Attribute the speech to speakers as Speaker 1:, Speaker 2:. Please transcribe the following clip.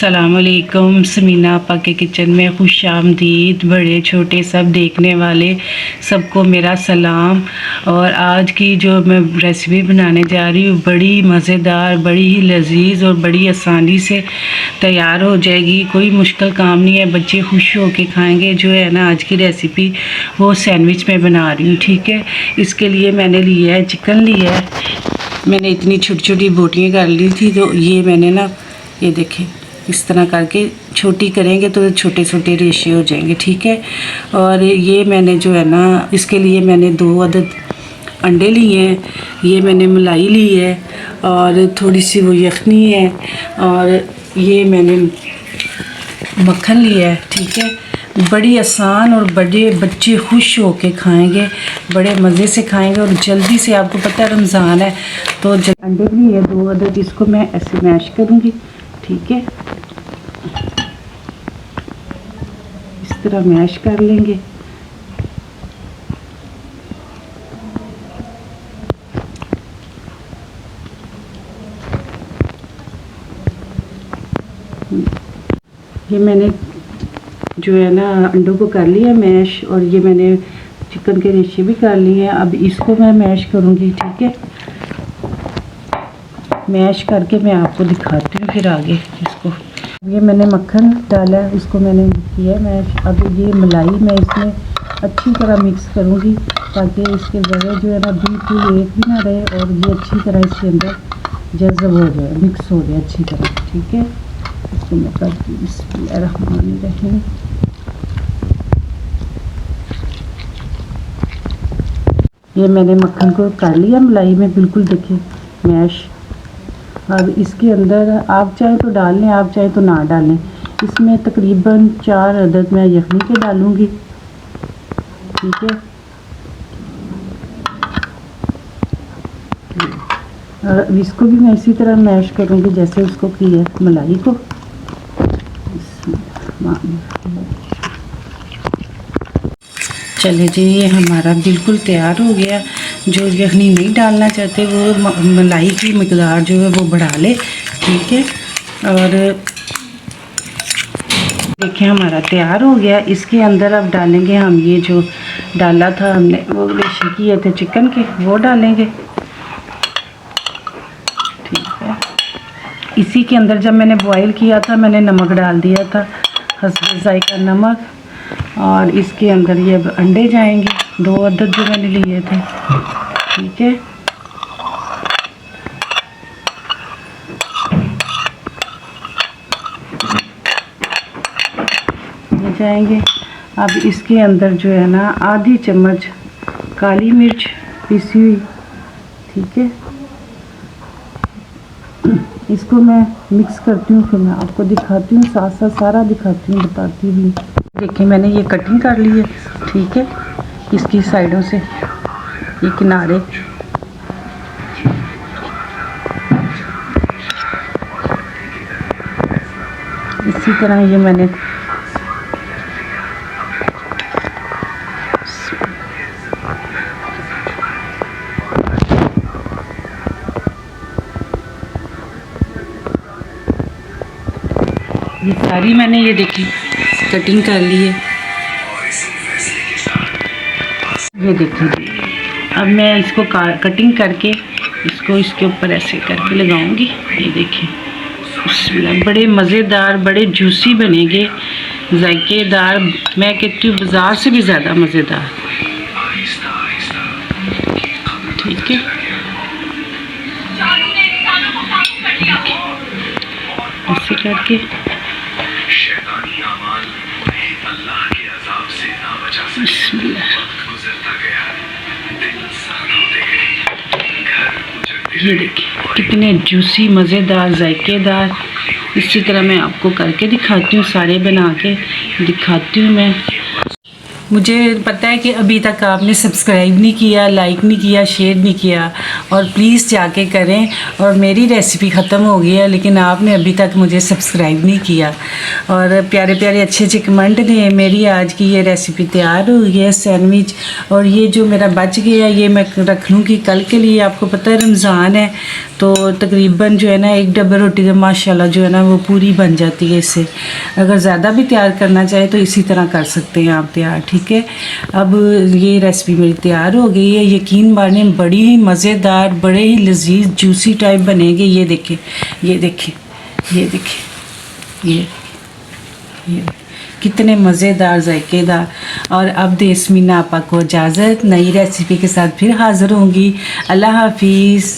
Speaker 1: अस्सलामुअलैकुम। समीना आपा के किचन में खुश आमदीद। बड़े छोटे सब देखने वाले सबको मेरा सलाम। और आज की जो मैं रेसिपी बनाने जा रही हूँ बड़ी मज़ेदार, बड़ी ही लजीज और बड़ी आसानी से तैयार हो जाएगी। कोई मुश्किल काम नहीं है, बच्चे खुश हो के खाएँगे। जो है ना आज की रेसिपी वो सैंडविच में बना रही हूँ। ठीक है, इसके लिए मैंने लिया है चिकन लिया है। मैंने इतनी छोटी छोटी बोटियाँ कर ली थी, तो ये मैंने ना ये देखें इस तरह करके छोटी करेंगे तो छोटे छोटे रेशे हो जाएंगे। ठीक है, और ये मैंने जो है ना इसके लिए मैंने 2 अदद अंडे लिए हैं, ये मैंने मलाई ली है और थोड़ी सी वो यखनी है, और ये मैंने मक्खन लिया है। ठीक है, बड़ी आसान और बड़े बच्चे खुश हो के खाएँगे, बड़े मज़े से खाएँगे और जल्दी से। आपको पता है रमज़ान है तो अंडे भी है 2 अदद, इसको मैं ऐसे मैश करूँगी। ठीक है, इस तरह मैश कर लेंगे। ये मैंने जो है ना अंडों को कर लिया मैश, और ये मैंने चिकन के रेशे भी कर लिए हैं। अब इसको मैं मैश करूँगी। ठीक है, मैश करके मैं आपको दिखाती हूँ फिर आगे इसको। ये मैंने मक्खन डाला है, उसको मैंने किया मैश। अब ये मलाई मैं इसमें अच्छी तरह मिक्स करूँगी ताकि इसके जगह जो है ना बिल्कुल एक भी ना रहे, और ये अच्छी तरह इसके अंदर जज़ब हो जाए, मिक्स हो जाए अच्छी तरह। ठीक है, इसको मैं करती हूँ बिस्मिल्लाहिर्रहमानिर्रहीम। ये मैंने मक्खन को कर लिया मलाई में, बिल्कुल देखिए मैश। अब इसके अंदर आप चाहें तो डाल लें, आप चाहें तो ना डालें। इसमें तकरीबन 4 अदद मैं यखनी के डालूँगी। ठीक है, और इसको भी मैं इसी तरह मैश करूँगी जैसे उसको किया मलाई को। चले जी, ये हमारा बिल्कुल तैयार हो गया। जो यखनी नहीं डालना चाहते वो मलाई की मकदार जो है वो बढ़ा ले। ठीक है, और देखिए हमारा तैयार हो गया। इसके अंदर अब डालेंगे हम ये जो डाला था हमने, वो रेशे किए थे चिकन के, वो डालेंगे। ठीक है, इसी के अंदर जब मैंने बॉईल किया था मैंने नमक डाल दिया था, हस्बे ज़ायका नमक। और इसके अंदर ये अंडे जाएंगे 2 अदद जो मैंने लिए थे। ठीक है, ये जाएंगे। अब इसके अंदर जो है ना आधी चम्मच काली मिर्च पीसी हुई। ठीक है, इसको मैं मिक्स करती हूँ, फिर मैं आपको दिखाती हूँ, साथ साथ सारा दिखाती हूँ, बताती भी। देखिए मैंने ये कटिंग कर ली है। ठीक है, इसकी साइडों से ये किनारे। इसी तरह ये मैंने ये सारी मैंने ये देखी कटिंग कर ली है। ये देखिए, अब मैं इसको कटिंग करके इसको इसके ऊपर ऐसे करके लगाऊंगी। ये देखिए, बड़े मज़ेदार, बड़े जूसी बनेंगे, जायकेदार। मैं कहती हूँ बाज़ार से भी ज़्यादा मज़ेदार। ठीक है, ऐसे करके ये देखिए कितने जूसी, मज़ेदार, जायकेदार। इसी तरह मैं आपको करके दिखाती हूँ, सारे बना के दिखाती हूँ मैं। मुझे पता है कि अभी तक आपने सब्सक्राइब नहीं किया, लाइक नहीं किया, शेयर नहीं किया, और प्लीज़ जाके करें। और मेरी रेसिपी ख़त्म हो गई है लेकिन आपने अभी तक मुझे सब्सक्राइब नहीं किया, और प्यारे प्यारे अच्छे अच्छे कमेंट दें। मेरी आज की ये रेसिपी तैयार हो गई है सैंडविच, और ये जो मेरा बच गया ये मैं रख लूँगी कल के लिए। आपको पता है रमज़ान है तो तकरीबन जो है ना एक डब्बा रोटी तो माशाल्लाह जो है ना वो पूरी बन जाती है इससे। अगर ज़्यादा भी तैयार करना चाहे तो इसी तरह कर सकते हैं आप तैयार, ठीक है। अब ये रेसिपी मेरी तैयार हो गई है। यकीन माने बड़ी ही मज़ेदार, बड़े ही लजीज जूसी टाइप बनेंगे। ये देखें, ये देखें, ये देखें, ये कितने मज़ेदार, जायकेदार। और अब दे यस्मीना आपा को इजाज़त, नई रेसिपी के साथ फिर हाज़िर होंगी। अल्लाह हाफिज़।